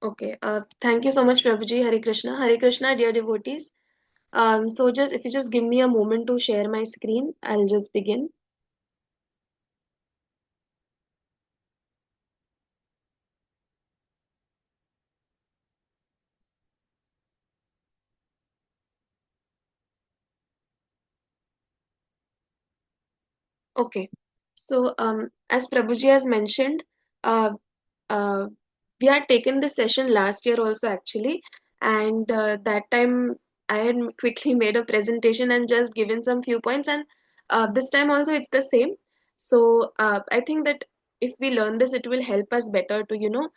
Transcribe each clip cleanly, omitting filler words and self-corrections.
Okay. Thank you so much, Prabhuji. Hare Krishna. Hare Krishna, dear devotees. So just if you just give me a moment to share my screen, I'll just begin. Okay. So as Prabhuji has mentioned, uh, uh, we had taken this session last year also actually, and that time I had quickly made a presentation and just given some few points, and this time also it's the same. So I think that if we learn this, it will help us better to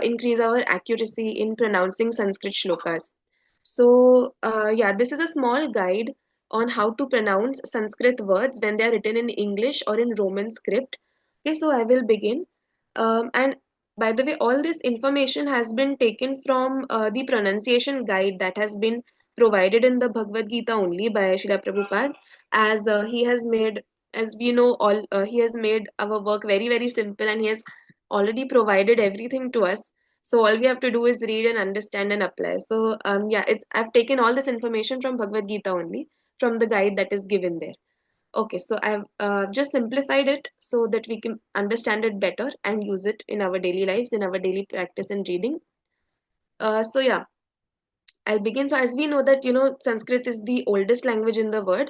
increase our accuracy in pronouncing Sanskrit shlokas. So yeah, this is a small guide on how to pronounce Sanskrit words when they are written in English or in Roman script. Okay, so I will begin. And by the way, all this information has been taken from the pronunciation guide that has been provided in the Bhagavad Gita only by Srila Prabhupada, as he has made, as we know, all he has made our work very, very simple, and he has already provided everything to us. So all we have to do is read and understand and apply. So yeah, I've taken all this information from Bhagavad Gita only, from the guide that is given there. Okay, so I've just simplified it so that we can understand it better and use it in our daily lives, in our daily practice and reading. So yeah, I'll begin. So as we know that Sanskrit is the oldest language in the world,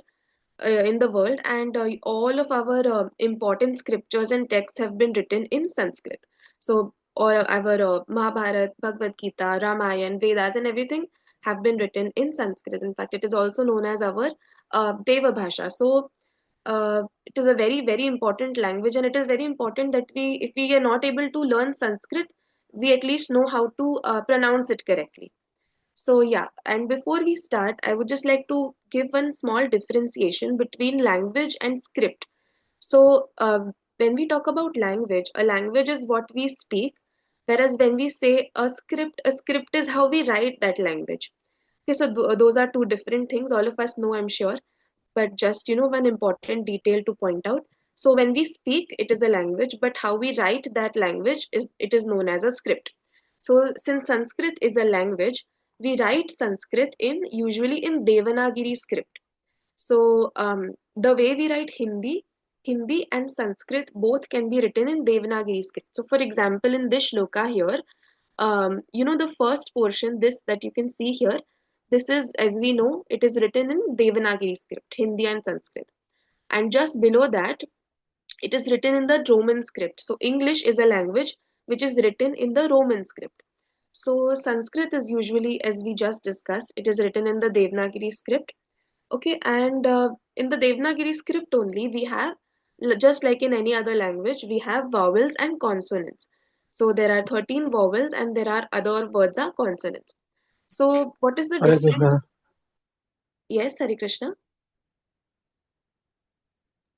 and all of our important scriptures and texts have been written in Sanskrit. So all our Mahabharata, Bhagavad Gita, Ramayana, Vedas, and everything have been written in Sanskrit. In fact, it is also known as our Deva Bhasha. So it is a very, very important language, and it is very important that if we are not able to learn Sanskrit, we at least know how to pronounce it correctly. So yeah, and before we start, I would just like to give one small differentiation between language and script. So when we talk about language, a language is what we speak, whereas when we say a script is how we write that language. Okay, so those are two different things. All of us know, I'm sure, but just one important detail to point out. So when we speak, it is a language, but how we write that language is known as a script. So since Sanskrit is a language, we write Sanskrit in usually in Devanagari script. So the way we write Hindi and Sanskrit both can be written in Devanagari script. So for example, in this shloka here, the first portion, this that you can see here, this is, as we know, it is written in Devanagari script, Hindi and Sanskrit. And just below that, it is written in the Roman script. So English is a language which is written in the Roman script. So Sanskrit is usually, as we just discussed, it is written in the Devanagari script. Okay, and in the Devanagari script only, we have, just like in any other language, we have vowels and consonants. So there are 13 vowels and there are other words are consonants. So what is the Hare Krishna. difference? Yes, Hari Krishna.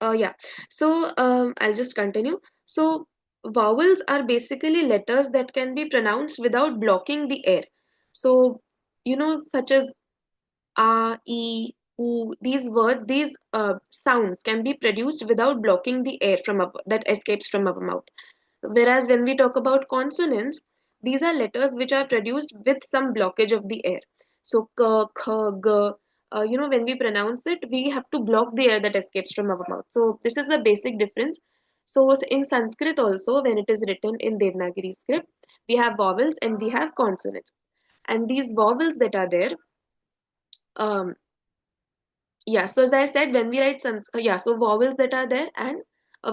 Yeah. So I'll just continue. So vowels are basically letters that can be pronounced without blocking the air. So, such as a, e, u, these sounds can be produced without blocking the air that escapes from our mouth. Whereas when we talk about consonants, these are letters which are produced with some blockage of the air. So k, kh, g. When we pronounce it, we have to block the air that escapes from our mouth. So this is the basic difference. So in Sanskrit also, when it is written in Devanagari script, we have vowels and we have consonants. And these vowels that are there, um, yeah, so as I said, when we write yeah, so vowels that are there, and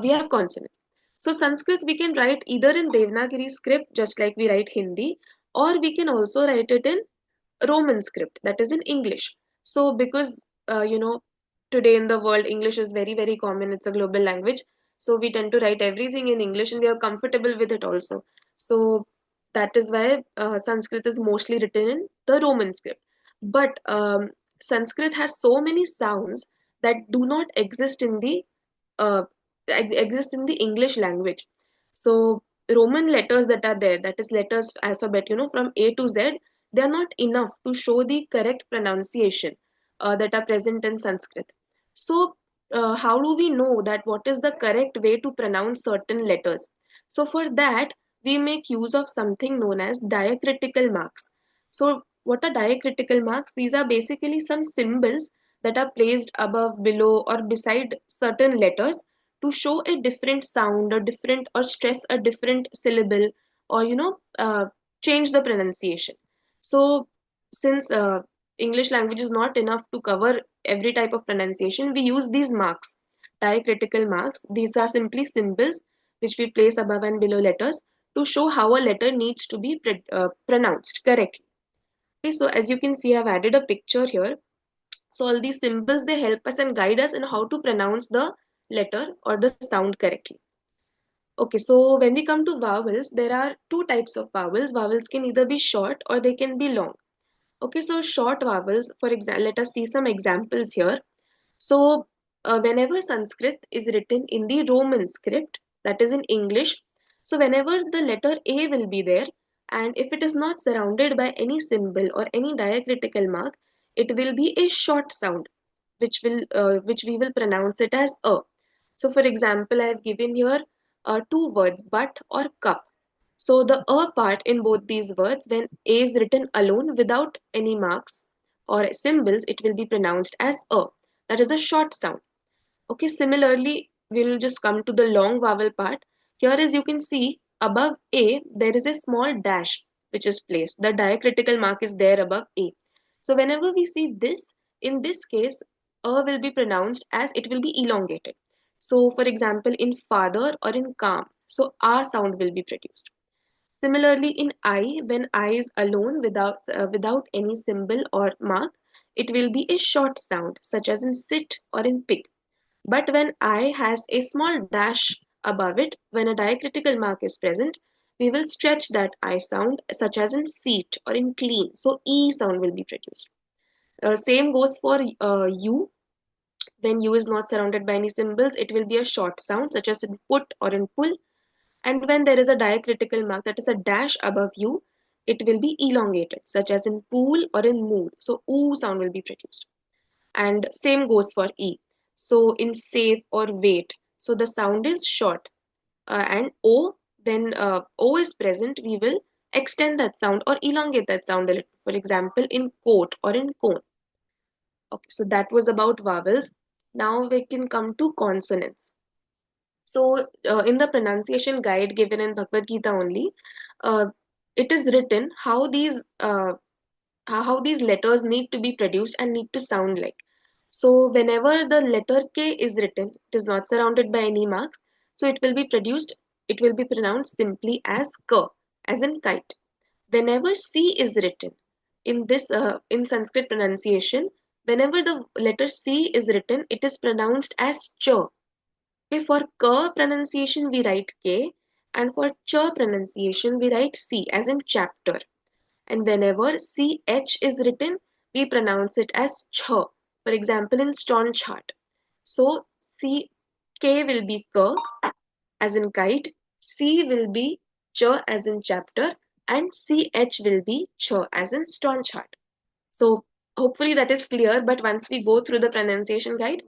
we have consonants. So Sanskrit we can write either in Devanagari script, just like we write Hindi, or we can also write it in Roman script, that is in English. So because today in the world English is very, very common, it's a global language. So we tend to write everything in English and we are comfortable with it also. So that is why Sanskrit is mostly written in the Roman script. But Sanskrit has so many sounds that do not uh, exist in the English language. So Roman letters that are there, that is letters alphabet, from A to Z, they are not enough to show the correct pronunciation that are present in Sanskrit. So how do we know that what is the correct way to pronounce certain letters? So for that, we make use of something known as diacritical marks. So, what are diacritical marks? These are basically some symbols that are placed above, below, or beside certain letters to show a different sound or different or stress a different syllable, or change the pronunciation. So, since English language is not enough to cover every type of pronunciation, we use these marks, diacritical marks. These are simply symbols which we place above and below letters to show how a letter needs to be pronounced correctly. Okay, so as you can see, I've added a picture here. So all these symbols, they help us and guide us in how to pronounce the letter or the sound correctly. Okay, so when we come to vowels, there are two types of vowels. Vowels can either be short or they can be long. Okay, so short vowels, for example, let us see some examples here. So, whenever Sanskrit is written in the Roman script, that is in English, so whenever the letter A will be there, and if it is not surrounded by any symbol or any diacritical mark, it will be a short sound, which we will pronounce it as a. So, for example, I have given here two words, but or cup. So, the a part in both these words, when A is written alone without any marks or symbols, it will be pronounced as a. That is a short sound. Okay, similarly, we'll just come to the long vowel part. Here, as you can see, above A, there is a small dash which is placed. The diacritical mark is there above A. So, whenever we see this, in this case, A will be pronounced as it will be elongated. So, for example, in father or in calm, so A sound will be produced. Similarly, in I, when I is alone without any symbol or mark, it will be a short sound, such as in sit or in pig. But when I has a small dash above it, when a diacritical mark is present, we will stretch that I sound, such as in seat or in clean. So E sound will be produced. Same goes for U. When U is not surrounded by any symbols, it will be a short sound, such as in put or in pull. And when there is a diacritical mark, that is a dash above U, it will be elongated, such as in pool or in mood. So oo sound will be produced. And same goes for E. So in safe or wait, so the sound is short. And O, when O is present, we will extend that sound or elongate that sound a little. For example, in coat or in cone. Okay, so that was about vowels. Now we can come to consonants. So, in the pronunciation guide given in Bhagavad Gita only, uh, it is written how these letters need to be produced and need to sound like. So, whenever the letter K is written, it is not surrounded by any marks. So, it will be produced. It will be pronounced simply as K, as in kite. Whenever C is written in Sanskrit pronunciation, whenever the letter C is written, it is pronounced as Ch. Okay, for K pronunciation we write K, and for Ch pronunciation we write C as in chapter. And whenever CH is written, we pronounce it as Ch. For example, in stone chart. So C K will be K as in kite, C will be Ch as in chapter, and CH will be Ch as in stone chart. So hopefully that is clear, but once we go through the pronunciation guide,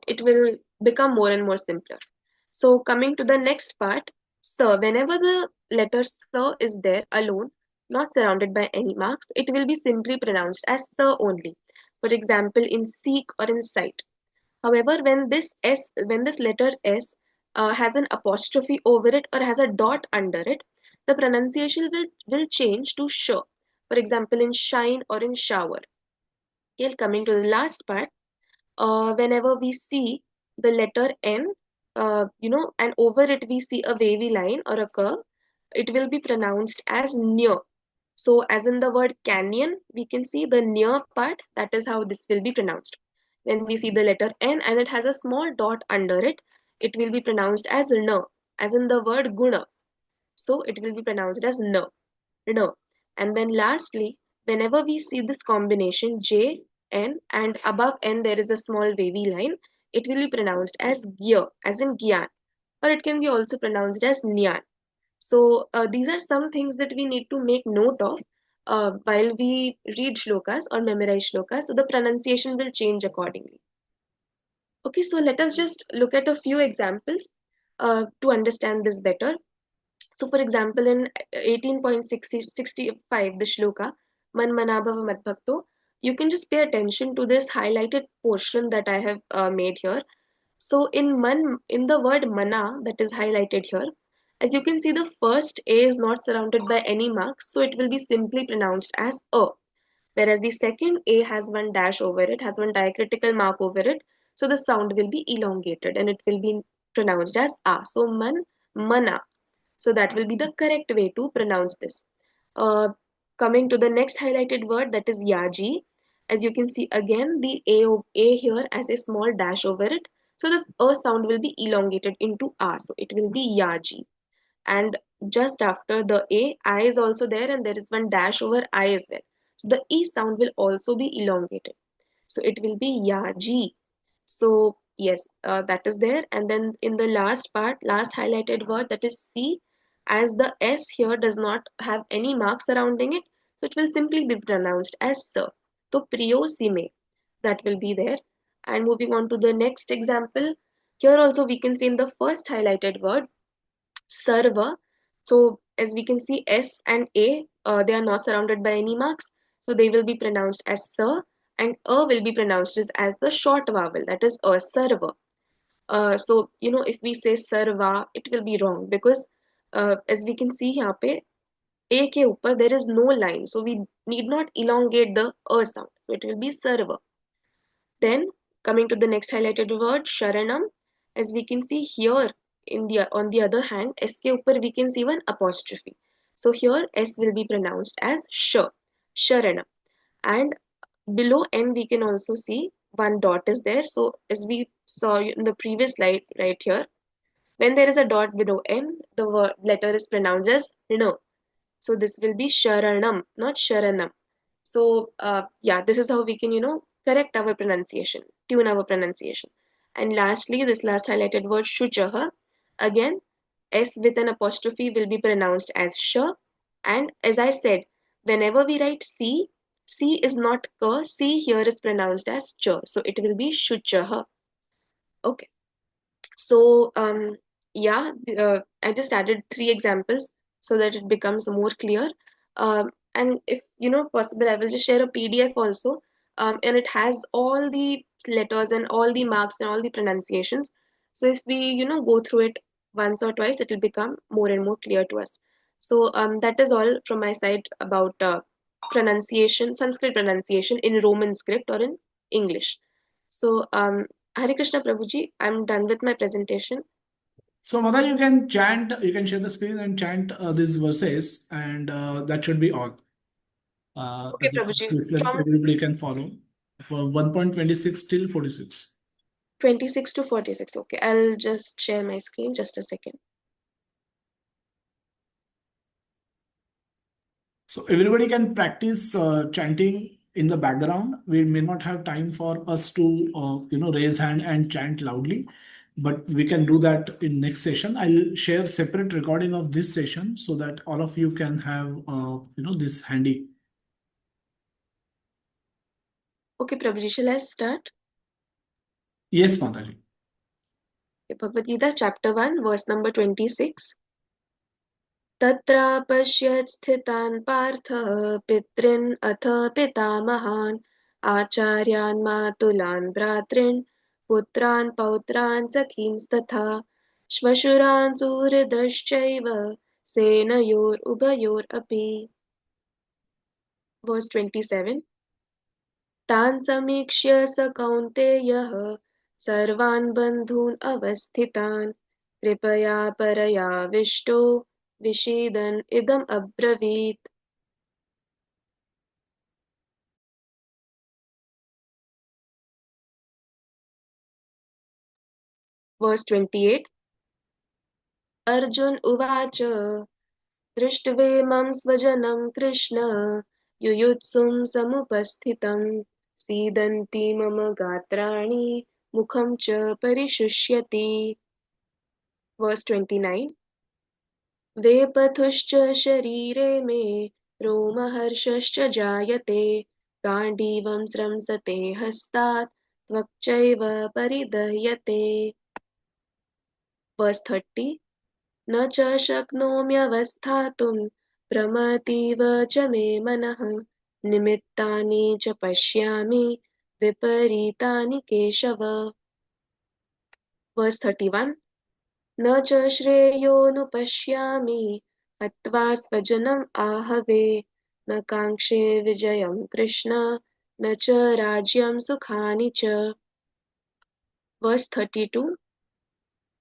it will become more and more simpler. So coming to the next part, sir, whenever the letter sir is there alone, not surrounded by any marks, it will be simply pronounced as sir only. For example, in seek or in sight. However, when this letter S has an apostrophe over it or has a dot under it, the pronunciation will change to sh. For example, in shine or in shower. Okay, coming to the last part, whenever we see the letter N, and over it we see a wavy line or a curve, it will be pronounced as near. So, as in the word canyon, we can see the near part, that is how this will be pronounced. When we see the letter N and it has a small dot under it, it will be pronounced as N, as in the word guna. So, it will be pronounced as N. No. And then lastly, whenever we see this combination J, N, and above N there is a small wavy line, it will be pronounced as Gya, as in Gyan, or it can be also pronounced as Nyan. So these are some things that we need to make note of while we read shlokas or memorize shlokas, so the pronunciation will change accordingly. Okay, so let us just look at a few examples to understand this better. So, for example, in 18.65, the shloka, Man Manabhava Madbhakto, you can just pay attention to this highlighted portion that I have made here. So, in the word mana that is highlighted here, as you can see, the first A is not surrounded by any marks, so it will be simply pronounced as A. Whereas the second A has one dash over it, has one diacritical mark over it, so the sound will be elongated and it will be pronounced as A. So, mana. So that will be the correct way to pronounce this. Uh, Coming to the next highlighted word, that is yaji. As you can see again, the A here as a small dash over it. So the A sound will be elongated into A. So it will be yaji. And just after the I is also there and there is one dash over I as well. So the E sound will also be elongated. So it will be yaji. So yes, that is there. And then in the last part, last highlighted word, that is C, as the S here does not have any mark surrounding it, so it will simply be pronounced as sir. So priyo sime, that will be there. And moving on to the next example, here also we can see in the first highlighted word, server. So as we can see, S and A, they are not surrounded by any marks, so they will be pronounced as sir, and A will be pronounced as the short vowel, that is a server. So if we say sarva, it will be wrong because as we can see here pe A ke upar there is no line, so we need not elongate the a sound, so it will be sarva. Then coming to the next highlighted word, sharanam, as we can see here on the other hand, S ke upar we can see one apostrophe. So here S will be pronounced as sh, sharanam. And below N we can also see one dot is there. So as we saw in the previous slide right here, when there is a dot below N, the letter is pronounced as N. So this will be Sharanam, not Sharanam. So yeah, this is how we can, correct our pronunciation, tune our pronunciation. And lastly, this last highlighted word Shuchaha. Again, S with an apostrophe will be pronounced as Sh. And as I said, whenever we write C is not K. C here is pronounced as Ch. So it will be Shuchaha. Okay. So, I just added three examples so that it becomes more clear. And if possible, I will just share a PDF also, and it has all the letters and all the marks and all the pronunciations. So if we go through it once or twice, it will become more and more clear to us. So that is all from my side about pronunciation, Sanskrit pronunciation in Roman script or in English. So Hare Krishna Prabhuji, I'm done with my presentation. So, Mother, you can chant, you can share the screen and chant these verses, and that should be all. Okay, Prabhuji, This that from everybody can follow for 1.26 till 46. 26 to 46. Okay, I'll just share my screen just a second. So everybody can practice chanting in the background. We may not have time for us to raise hand and chant loudly, but we can do that in next session. I'll share separate recording of this session so that all of you can have this handy. Okay, Prabhuji, shall I start? Yes, Mataji. Okay, Bhagavad Gita, chapter 1, verse number 26. तत्रापश्यत् स्थितान् पार्थः पितॄन् अथ पितामहान् आचार्यान् मातुलान् भ्रातॄन् पुत्रान् पौत्रान् सखींस्तथा श्वशुरान् सुहृदश्चैव सेनयोरुभयोरपि. Verse 27. तान् समीक्ष्य स कौन्तेयः सर्वान् बन्धून् अवस्थितान् कृपया परयाविष्टो विषीदन् इदम् अब्रवीत्. Verse 28. Arjun उवाच दृष्ट्वेमं स्वजनं कृष्ण युयुत्सुं समुपस्थितं सीदन्ति मम गात्राणि मुखं च परिशुष्यति. Verse 29. वेपथुश्च शरीरे मे रोमहर्षश्च जायते गाण्डीवं स्रंसते हस्तात् त्वक्चैव परिदह्यते. Verse 30. न च शक्नोम्यवस्थातुं प्रमतीव च मे मनः निमित्तानि च पश्यामि विपरीतानि केशव. Verse 31. न च श्रेयोनुपश्यामि हत्वा स्वजनम् आहवे न काङ्क्षे विजयं कृष्ण न च राज्यं सुखानि च. Verse 32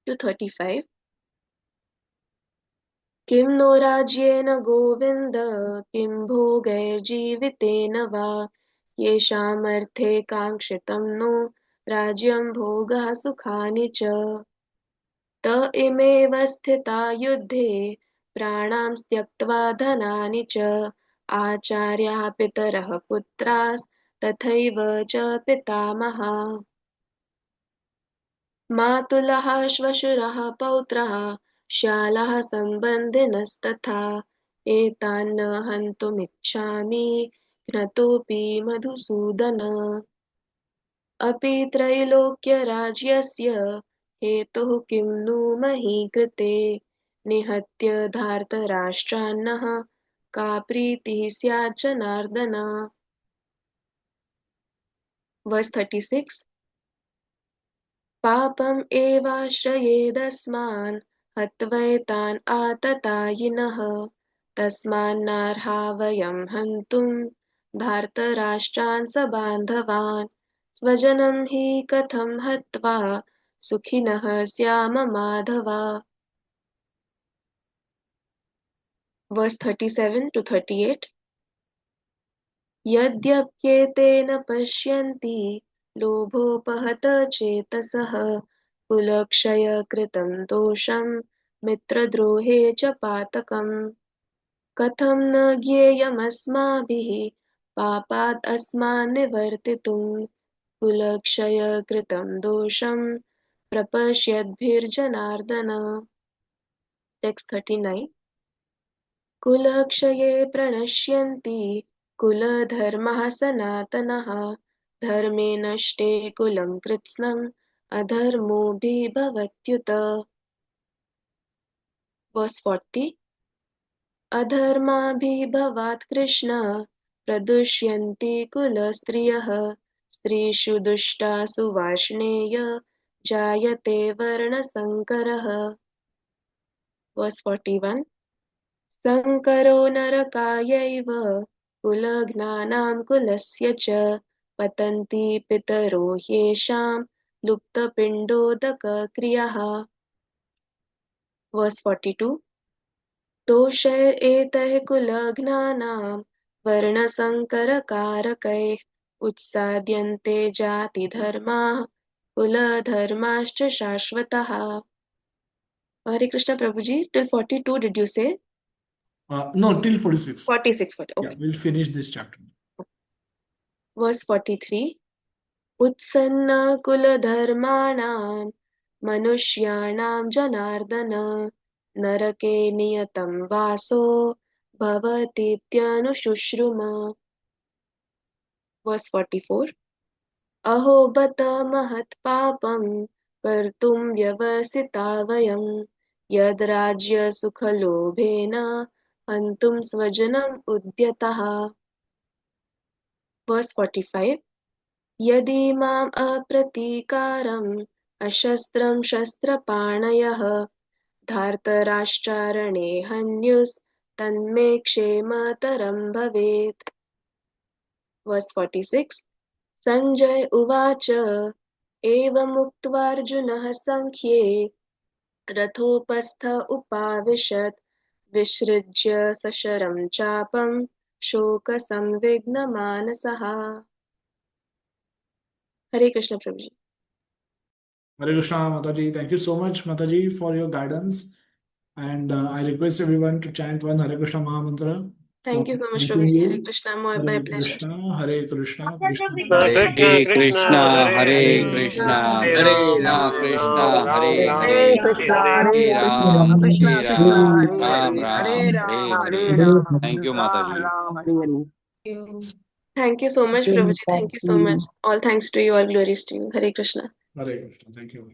to 35. किं नो राज्येन गोविन्द किं भोगैर्जीवितेन वा येषामर्थे काङ्क्षितं नो राज्यं भोगः सुखानि च. त इमेव स्थिता युद्धे प्राणां त्यक्त्वा धनानि च आचार्याः पितरः पुत्रास्तथैव च पितामहा. मातुलः श्वशुरः पौत्रः श्यालः सम्बन्धिनस्तथा एतान्न हन्तुमिच्छामि घ्नतोऽपि मधुसूदन. अपि त्रैलोक्यराज्यस्य हेतुः किं नु मही कृते निहत्य धार्तराष्ट्रान्नः का प्रीतिः स्यात् जनार्दन. Verse 36. पापम् एवाश्रयेदस्मान् हत्वैतान् आततायिनः तस्मान्नार्हा वयं हन्तुं धार्तराष्ट्रान् सबान्धवान् स्वजनं हि कथं हत्वा सुखिनः स्याम माधव. Verse 37 to 38. यद्यप्येतेन पश्यन्ति लोभोपहत चेतसः कुलक्षयकृतं दोषं मित्रद्रोहे च पातकम्. कथं न ज्ञेयमस्माभिः पापात् अस्मान् निवर्तितुं कुलक्षयकृतं दोषं प्रपश्यद्भिर्जनार्दन. Text 39. कुलक्षये प्रणश्यन्ति कुलधर्मः सनातनः धर्मे नष्टे कुलं कृत्स्नम् अधर्मोऽभिभवत्युत. Verse 40. अधर्माभिभवात् कृष्ण प्रदुष्यन्ति कुलस्त्रियः स्त्रीषु दुष्टासु वार्ष्णेय जायते वर्णसङ्करः. Verse 41. संकरो नरकायैव कुलघ्नानां कुलस्य च पतन्ति पितरो ह्येषां लुप्तपिण्डोदकक्रियः. Verse 42. दोषैरेतैः कुलघ्नानां वर्णसङ्करकारकैः उत्साद्यन्ते जातिधर्माः कुलधर्माश्च शाश्वतः. Hare Krishna Prabhuji, till 42 did you say? No, till 46. 46. Yeah, Okay. we'll finish this chapter. Verse 43. उत्सन्नकुलधर्माणां मनुष्याणां जनार्दन नरके नियतं वासो भवतीत्यनुशुश्रुम. Verse 44. अहो बत महत्पापं कर्तुं व्यवसिता वयं यद्राज्यसुखलोभेन हन्तुं स्वजनम् उद्यतः. Verse 45. यदि माम् अप्रतीकारम् अशस्त्रं शस्त्रपाणयः धार्तराष्ट्रारणे हन्युस्तन्मे क्षेमतरं भवेत्. Verse 46. सञ्जय उवाच एवमुक्त्वार्जुनः सङ्ख्ये रथोपस्थ उपाविशत् विसृज्य सशरं चापं शोकसंविघ्नमानसः. हरे कृष्ण प्रभुजी. Hare Krishna, Mataji. Thank you so much, Mataji, for your guidance. And I request everyone to chant one Hare Krishna Maha Mantra for Thank you so much, thanking Prabhuji. Hare you. Krishna, my Hare pleasure. Krishna, Hare Krishna, Krishna Krishna Krishna, Krishna, Hare Krishna Krishna, Hare Hare Hare Hare, Krishna, Hare, Hare Hare Rama, Ram, Hare Krishna, Rama, Hare Hare Hare, Krishna, Hare Hare Ram, Krishna, Krishna Hare Krishna, Ram, Hare Ram Hare, Ram, Hare Hare Ram, Hare. Hare Ram, Thank you, Ram Mataji. Ram, Hare Hare. Thank you so much, Prabhuji. Thank you so much. All thanks to you, all glories to you. Hare Krishna. Hare Krishna. Thank you.